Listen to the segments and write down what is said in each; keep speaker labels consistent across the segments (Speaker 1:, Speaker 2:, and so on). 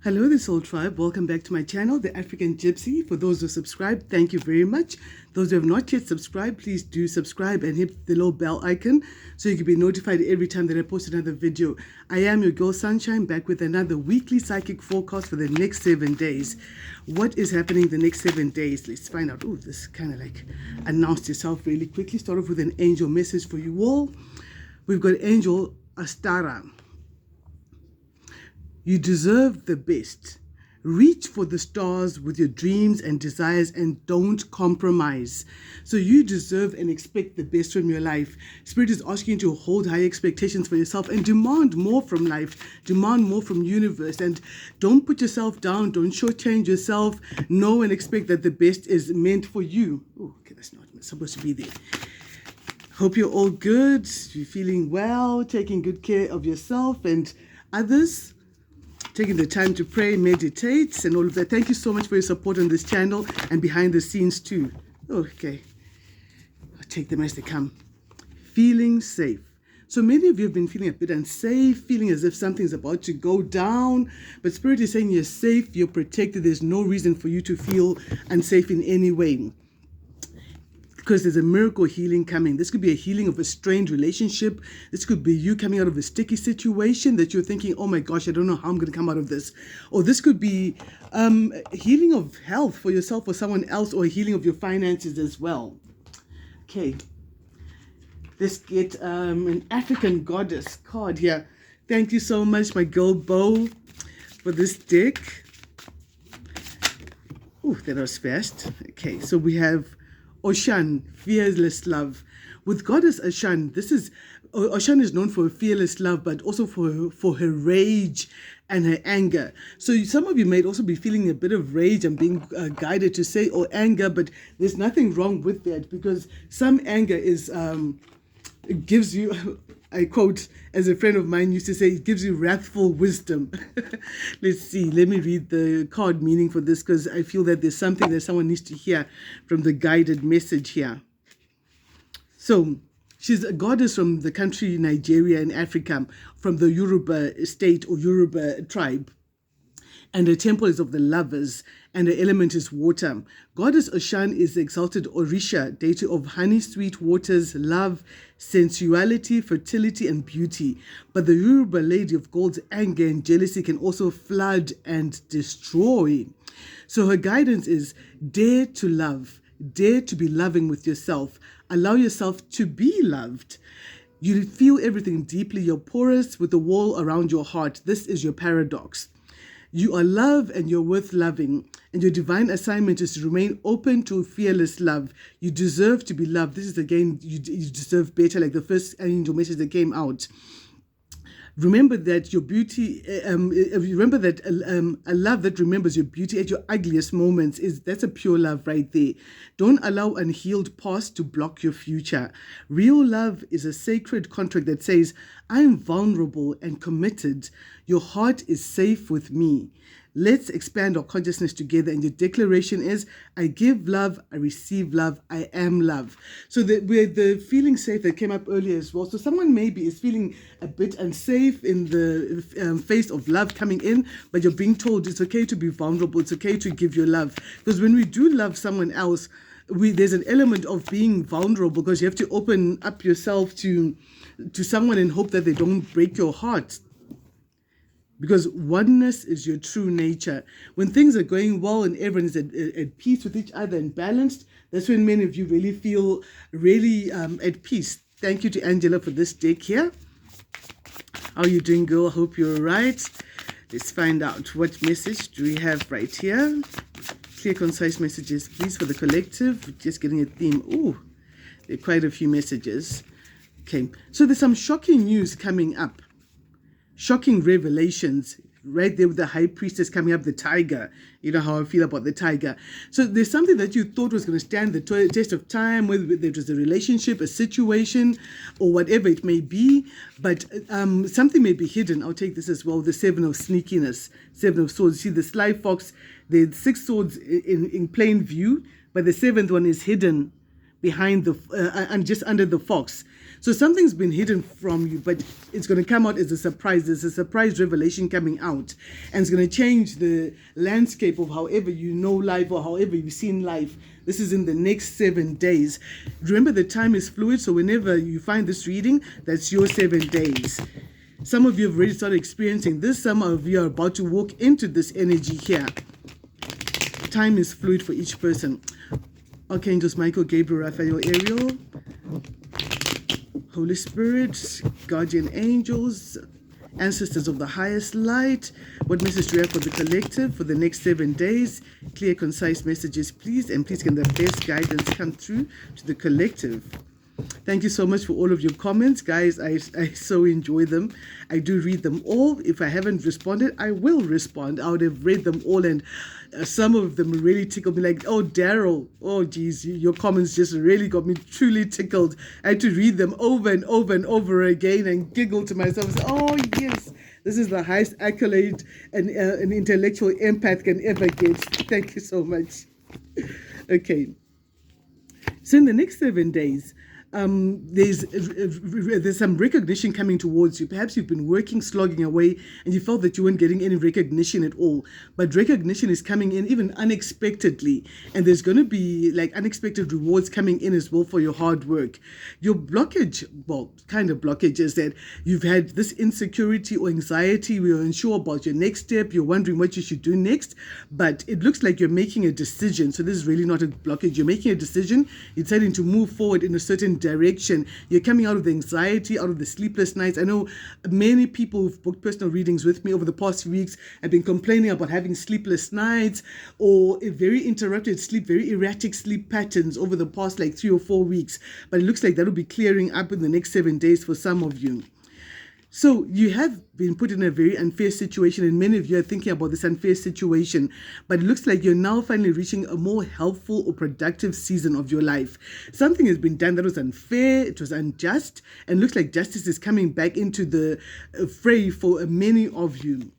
Speaker 1: Hello, this whole tribe. Welcome back to my channel, The African Gypsy. For those who subscribed, thank you very much. Those who have not yet subscribed, please do subscribe and hit the little bell icon so you can be notified every time that I post another video. I am your girl Sunshine, back with another weekly psychic forecast for the next 7 days. What is happening the next 7 days? Let's find out. Oh, this kind of like announced yourself really quickly. Start off with an angel message for you all. We've got Angel Astara. You deserve the best. Reach for the stars with your dreams and desires and don't compromise. So you deserve and expect the best from your life. Spirit is asking you to hold high expectations for yourself and demand more from life. Demand more from universe. And don't put yourself down. Don't shortchange yourself. Know and expect that the best is meant for you. Oh, okay, that's not supposed to be there. Hope you're all good. You're feeling well, taking good care of yourself and others. Taking the time to pray, meditate, and all of that. Thank you so much for your support on this channel and behind the scenes too. Okay, I'll take them as they come. Feeling safe. So many of you have been feeling a bit unsafe, feeling as if something's about to go down. But Spirit is saying you're safe, you're protected. There's no reason for you to feel unsafe in any way, because there's a miracle healing coming. This could be a healing of a strained relationship. This could be you coming out of a sticky situation that you're thinking, oh my gosh, I don't know how I'm going to come out of this. Or this could be healing of health for yourself or someone else, or healing of your finances as well. Okay, let's get an African goddess card here. Thank you so much, my girl Bo, for this deck. Oh, that was fast. Okay, so we have Oshun, fearless love. With goddess Oshun, Oshun is known for fearless love, but also for her rage and her anger. So some of you may also be feeling a bit of rage and being guided to say, or anger, but there's nothing wrong with that, because some anger is, it gives you, I quote, as a friend of mine used to say, it gives you wrathful wisdom. Let's see. Let me read the card meaning for this, because I feel that there's something that someone needs to hear from the guided message here. So she's a goddess from the country Nigeria in Africa, from the Yoruba state or Yoruba tribe. And the temple is of the lovers, and the element is water. Goddess Oshun is the exalted Orisha, deity of honey, sweet waters, love, sensuality, fertility, and beauty. But the Yoruba lady of gold's anger and jealousy can also flood and destroy. So her guidance is dare to love, dare to be loving with yourself. Allow yourself to be loved. You feel everything deeply. You're porous with a wall around your heart. This is your paradox. You are love and you're worth loving, and your divine assignment is to remain open to fearless love. You deserve to be loved. This is again, you deserve better, like the first angel message that came out. Remember that your beauty, remember that a love that remembers your beauty at your ugliest moments, that's a pure love right there. Don't allow unhealed past to block your future. Real love is a sacred contract that says, I'm vulnerable and committed. Your heart is safe with me. Let's expand our consciousness together. And your declaration is, I give love, I receive love, I am love. So the feeling safe that came up earlier as well. So someone maybe is feeling a bit unsafe in the face of love coming in, but you're being told it's okay to be vulnerable. It's okay to give your love. Because when we do love someone else, there's an element of being vulnerable, because you have to open up yourself to someone and hope that they don't break your heart. Because oneness is your true nature. When things are going well and everyone is at peace with each other and balanced, that's when many of you really feel really at peace. Thank you to Angela for this deck here. How are you doing, girl? I hope you're all right. Let's find out what message do we have right here. Clear, concise messages, please, for the collective. Just getting a theme. Oh, there are quite a few messages. Okay, so there's some shocking news coming up. Shocking revelations right there with the high priestess coming up, the tiger. You know how I feel about the tiger. So there's something that you thought was going to stand the test of time, whether it was a relationship, a situation, or whatever it may be. But something may be hidden. I'll take this as well. The 7 of sneakiness, 7 of swords. See the sly fox, the 6 swords in plain view, but the 7th one is hidden behind and just under the fox. So something's been hidden from you, but it's going to come out as a surprise. There's a surprise revelation coming out, and it's going to change the landscape of however you know life or however you've seen life. This is in the next 7 days. Remember, the time is fluid, so whenever you find this reading, that's your 7 days. Some of you have already started experiencing this. Some of you are about to walk into this energy here. Time is fluid for each person. Archangels Michael, Gabriel, Raphael, Ariel, Holy Spirit, guardian angels, ancestors of the highest light. What message do you have for the collective for the next 7 days? Clear, concise messages, please. And please can the best guidance come through to the collective. Thank you so much for all of your comments, guys. I so enjoy them. I do read them all. If I haven't responded, I will respond. I would have read them all, and some of them really tickled me. Like, oh, Daryl, oh, geez, your comments just really got me truly tickled. I had to read them over and over and over again and giggle to myself and say, oh, yes, this is the highest accolade an intellectual empath can ever get. Thank you so much. Okay. So in the next 7 days, there's some recognition coming towards you. Perhaps you've been working, slogging away, and you felt that you weren't getting any recognition at all. But recognition is coming in even unexpectedly, and there's going to be like unexpected rewards coming in as well for your hard work. Your blockage, well, kind of blockage, is that you've had this insecurity or anxiety where you're unsure about your next step. You're wondering what you should do next, but it looks like you're making a decision. So this is really not a blockage. You're making a decision. You're deciding to move forward in a certain direction. You're coming out of the anxiety, out of the sleepless nights. I know many people who've booked personal readings with me over the past few weeks have been complaining about having sleepless nights or a very interrupted sleep, very erratic sleep patterns over the past like 3 or 4 weeks. But it looks like that'll be clearing up in the next 7 days for some of you. So you have been put in a very unfair situation, and many of you are thinking about this unfair situation, but it looks like you're now finally reaching a more helpful or productive season of your life. Something has been done that was unfair, it was unjust, and looks like justice is coming back into the fray for many of you.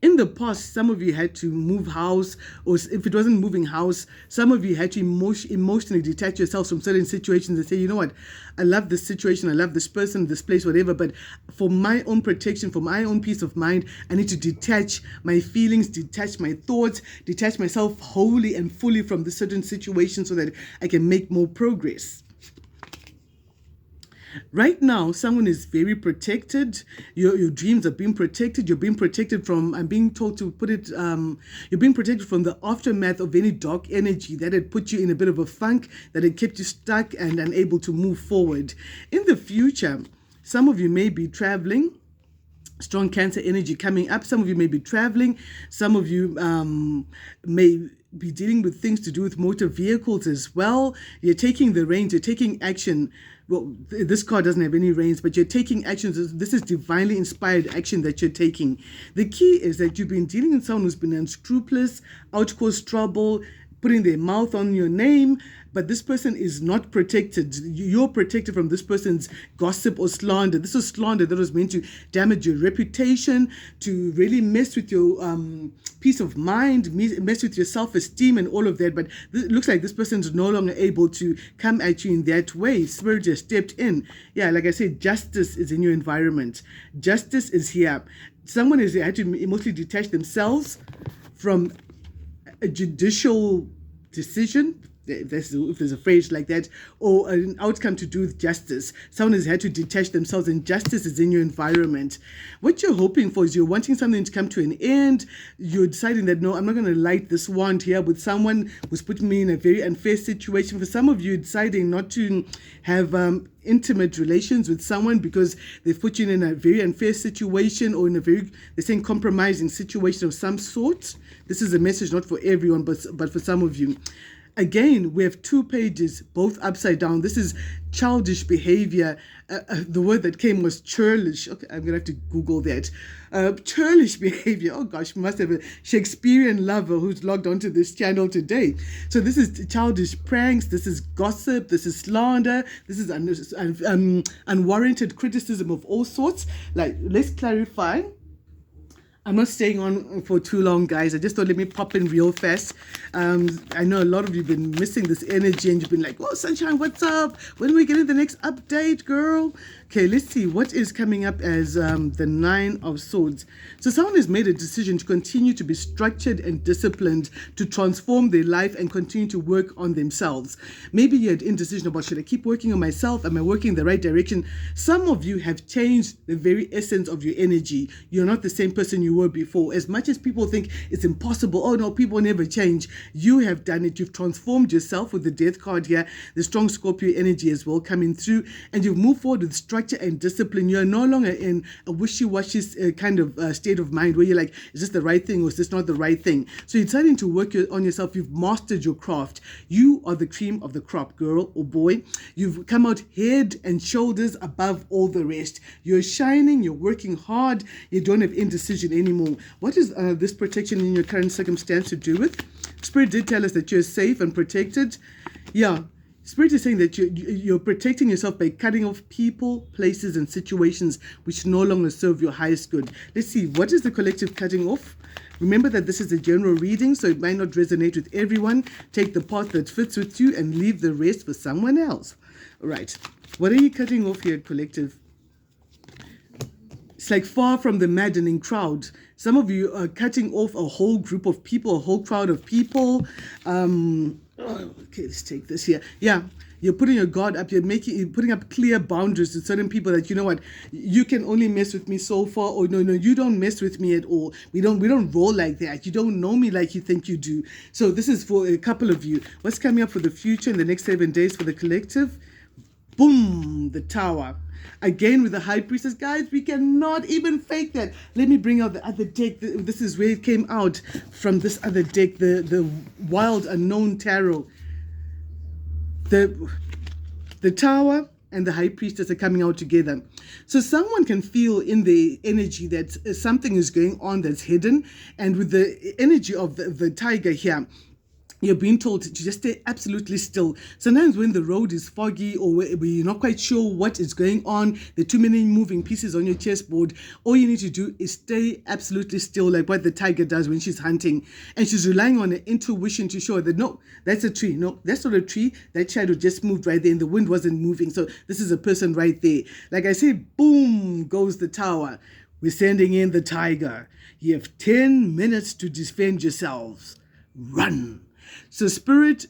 Speaker 1: In the past, some of you had to move house, or if it wasn't moving house, some of you had to emotionally detach yourselves from certain situations and say, you know what, I love this situation, I love this person, this place, whatever, but for my own protection, for my own peace of mind, I need to detach my feelings, detach my thoughts, detach myself wholly and fully from this certain situation so that I can make more progress. Right now, someone is very protected. Your dreams are being protected. You're being protected from, I'm being told to put it, you're being protected from the aftermath of any dark energy that had put you in a bit of a funk, that had kept you stuck and unable to move forward. In the future, some of you may be traveling. Strong Cancer energy coming up. Some of you may be traveling. Some of you may be dealing with things to do with motor vehicles as well. You're taking the reins. You're taking action. Well, this card doesn't have any reins, but you're taking actions. This is divinely inspired action that you're taking. The key is that you've been dealing with someone who's been unscrupulous, out caused trouble, putting their mouth on your name, but this person is not protected. You're protected from this person's gossip or slander. This is slander that was meant to damage your reputation, to really mess with your peace of mind, mess with your self-esteem and all of that. But it looks like this person is no longer able to come at you in that way. Spirit just stepped in. Yeah, like I said, justice is in your environment. Justice is here. Someone has had to emotionally detach themselves from a judicial decision, if there's a phrase like that, or an outcome to do with justice. Someone has had to detach themselves, and justice is in your environment. What you're hoping for is you're wanting something to come to an end. You're deciding that, no, I'm not going to light this wand here with someone who's putting me in a very unfair situation. For some of you, deciding not to have intimate relations with someone because they've put you in a very unfair situation, or in a very, they're saying, compromising situation of some sort. This is a message not for everyone, but for some of you. Again, we have 2 pages, both upside down. This is childish behavior. The word that came was churlish. Okay, I'm going to have to Google that. Churlish behavior. Oh gosh, we must have a Shakespearean lover who's logged onto this channel today. So this is childish pranks. This is gossip. This is slander. This is unwarranted criticism of all sorts. Like, let's clarify. I'm not staying on for too long, guys. I just thought let me pop in real fast. I know a lot of you have been missing this energy and you've been like, oh, Sunshine, what's up? When are we getting the next update, girl? Okay, let's see what is coming up as the Nine of Swords. So someone has made a decision to continue to be structured and disciplined, to transform their life and continue to work on themselves. Maybe you had indecision about, should I keep working on myself? Am I working in the right direction? Some of you have changed the very essence of your energy. You're not the same person you were before. As much as people think it's impossible, oh no, people never change, you have done it. You've transformed yourself with the Death card here, the strong Scorpio energy as well coming through, and you've moved forward with structure and discipline. You're no longer in a wishy-washy kind of state of mind where you're like, is this the right thing or is this not the right thing? So you're deciding to work on yourself. You've mastered your craft. You are the cream of the crop, girl or boy. You've come out head and shoulders above all the rest. You're shining. You're working hard. You don't have indecision anymore. What is this protection in your current circumstance to do with? Spirit did tell us that you're safe and protected. Yeah. Spirit is saying that you're protecting yourself by cutting off people, places, and situations which no longer serve your highest good. Let's see, what is the collective cutting off? Remember that this is a general reading, so it might not resonate with everyone. Take the part that fits with you and leave the rest for someone else. All right. What are you cutting off here, collective? It's like far from the maddening crowd. Some of you are cutting off a whole group of people, a whole crowd of people. Okay, let's take this here. Yeah, you're putting your guard up. You're putting up clear boundaries to certain people that, you know what, you can only mess with me so far, or no, you don't mess with me at all. We don't roll like that. You don't know me like you think you do. So this is for a couple of you. What's coming up for the future in the next 7 days for the collective? Boom, the Tower. Again with the High Priestess. Guys, we cannot even fake that. Let me bring out the other deck. This is where it came out from, this other deck, the Wild Unknown Tarot. The Tower and the High Priestess are coming out together. So someone can feel in the energy that something is going on that's hidden. And with the energy of the Tiger here, you're being told to just stay absolutely still. Sometimes when the road is foggy or where you're not quite sure what is going on, there are too many moving pieces on your chessboard, all you need to do is stay absolutely still, like what the tiger does when she's hunting. And she's relying on her intuition to show that, no, that's a tree. No, that's not a tree. That shadow just moved right there and the wind wasn't moving. So this is a person right there. Like I said, boom goes the Tower. We're sending in the tiger. You have 10 minutes to defend yourselves. Run. So Spirit,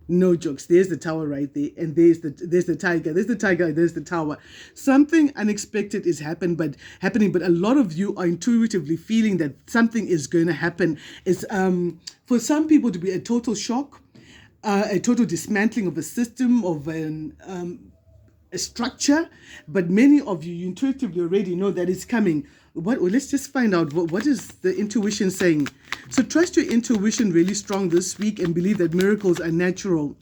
Speaker 1: no jokes. There's the Tower right there, and there's the tiger. There's the tiger. There's the Tower. Something unexpected is happening, but a lot of you are intuitively feeling that something is going to happen. It's for some people to be a total shock, a total dismantling of a system, of a structure, but many of you intuitively already know that it's coming. Let's just find out what is the intuition saying. So trust your intuition really strong this week and believe that miracles are natural.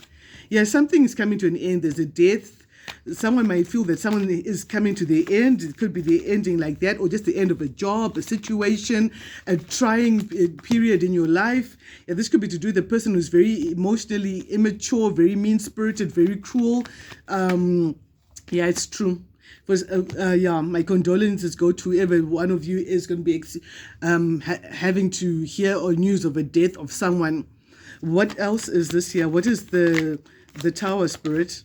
Speaker 1: Yeah, something is coming to an end. There's a death. Someone might feel that someone is coming to the end. It could be the ending like that, or just the end of a job, a situation, a trying period in your life. Yeah, this could be to do with the person who's very emotionally immature, very mean-spirited, very cruel. Yeah, it's true. Yeah, my condolences go to whoever one of you is going to be having to hear or news of a death of someone. What else is this here? What is the Tower, Spirit?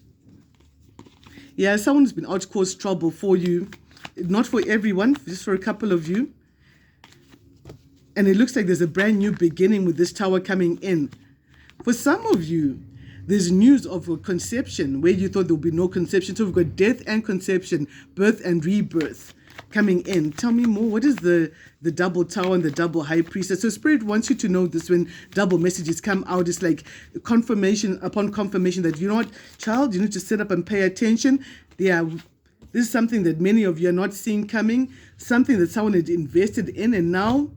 Speaker 1: Yeah, someone's been out to cause trouble for you. Not for everyone, just for a couple of you. And it looks like there's a brand new beginning with this Tower coming in. For some of you, there's news of a conception where you thought there would be no conception. So we've got death and conception, birth and rebirth coming in. Tell me more. What is the double Tower and the double High Priestess? So Spirit wants you to know this when double messages come out. It's like confirmation upon confirmation that, you know what, child, you need to sit up and pay attention. Yeah, this is something that many of you are not seeing coming, something that someone had invested in, and now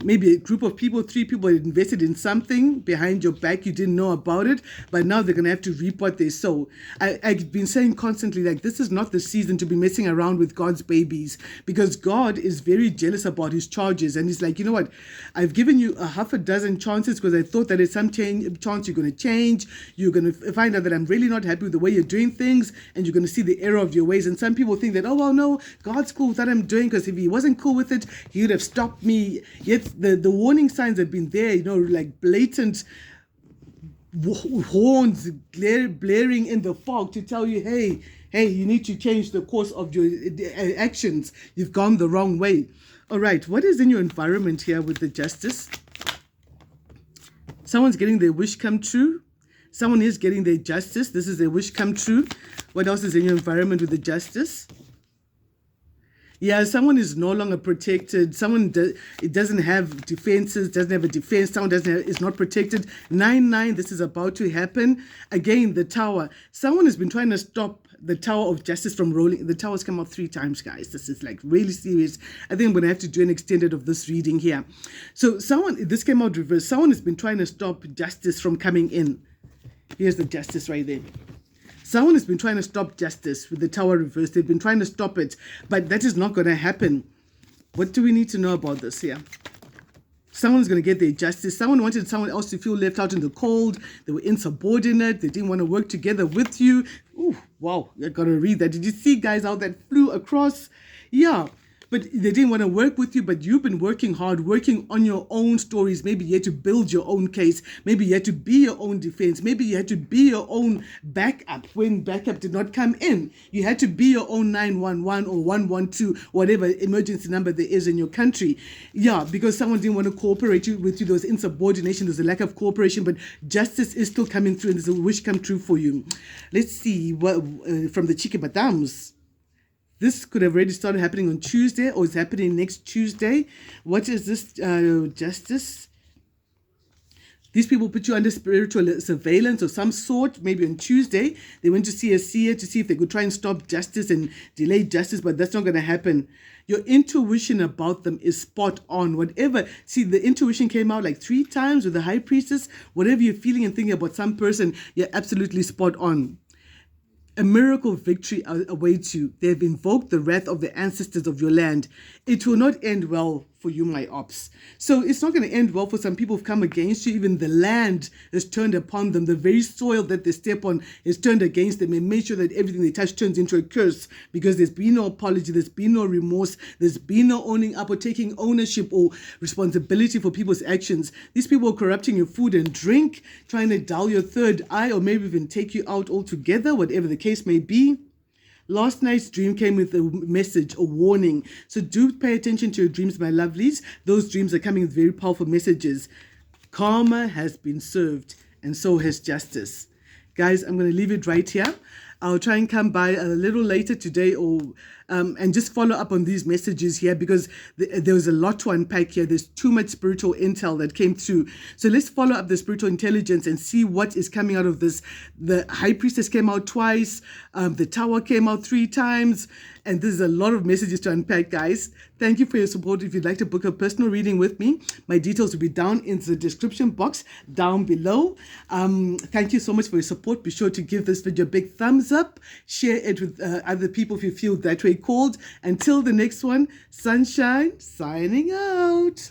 Speaker 1: maybe a group of people, 3 people invested in something behind your back. You didn't know about it, but now they're going to have to reap what they sow. I've been saying constantly, like, this is not the season to be messing around with God's babies, because God is very jealous about his charges. And he's like, you know what? I've given you a half a dozen chances because I thought that at some chance you're going to change. You're going to find out that I'm really not happy with the way you're doing things, and you're going to see the error of your ways. And some people think that, oh, well, no, God's cool with what I'm doing, because if he wasn't cool with it, he would have stopped me. Yet the warning signs have been there, like blatant horns blaring in the fog to tell you, hey, you need to change the course of your actions. You've gone the wrong way. All right, what is in your environment here with the justice? Someone's getting their wish come true. Someone is getting their justice. This is their wish come true. What else is in your environment with the justice? Yeah, someone is no longer protected. Someone it doesn't have defenses, doesn't have a defense. Someone is not protected. 9-9, this is about to happen. Again, the tower. Someone has been trying to stop the tower of justice from rolling. The tower's come out 3 times, guys. This is like really serious. I think I'm going to have to do an extended of this reading here. So this came out reverse. Someone has been trying to stop justice from coming in. Here's the justice right there. Someone has been trying to stop justice with the tower reversed. They've been trying to stop it, but that is not going to happen. What do we need to know about this here? Someone's going to get their justice. Someone wanted someone else to feel left out in the cold. They were insubordinate. They didn't want to work together with you. Ooh, wow, I got to read that. Did you see, guys, how that flew across? Yeah. But they didn't want to work with you, but you've been working hard, working on your own stories. Maybe you had to build your own case. Maybe you had to be your own defense. Maybe you had to be your own backup when backup did not come in. You had to be your own 911 or 112, whatever emergency number there is in your country. Yeah, because someone didn't want to cooperate with you. There was insubordination. There's a lack of cooperation, but justice is still coming through, and there's a wish come true for you. Let's see what from the Cheeky Madams. This could have already started happening on Tuesday, or is happening next Tuesday. What is this justice? These people put you under spiritual surveillance of some sort, maybe on Tuesday. They went to see a seer to see if they could try and stop justice and delay justice, but that's not going to happen. Your intuition about them is spot on. Whatever, see, the intuition came out like 3 times with the high priestess. Whatever you're feeling and thinking about some person, you're absolutely spot on. A miracle victory awaits you. They have invoked the wrath of the ancestors of your land. It will not end well for you, my ops. So it's not going to end well for some people who've come against you. Even the land has turned upon them. The very soil that they step on is turned against them, and made sure that everything they touch turns into a curse, because there's been no apology, there's been no remorse, there's been no owning up or taking ownership or responsibility for people's actions. These people are corrupting your food and drink, trying to dull your third eye, or maybe even take you out altogether, whatever the case may be. Last night's dream came with a message, a warning. So do pay attention to your dreams, my lovelies. Those dreams are coming with very powerful messages. Karma has been served, and so has justice. Guys, I'm going to leave it right here. I'll try and come by a little later today, or and just follow up on these messages here, because there was a lot to unpack here. There's too much spiritual intel that came through. So let's follow up the spiritual intelligence and see what is coming out of this. The high priestess came out twice. The tower came out 3 times. And there's a lot of messages to unpack, guys. Thank you for your support. If you'd like to book a personal reading with me, my details will be down in the description box down below. Thank you so much for your support. Be sure to give this video a big thumbs up. Share it with other people if you feel that way called. Until the next one, Sunshine signing out.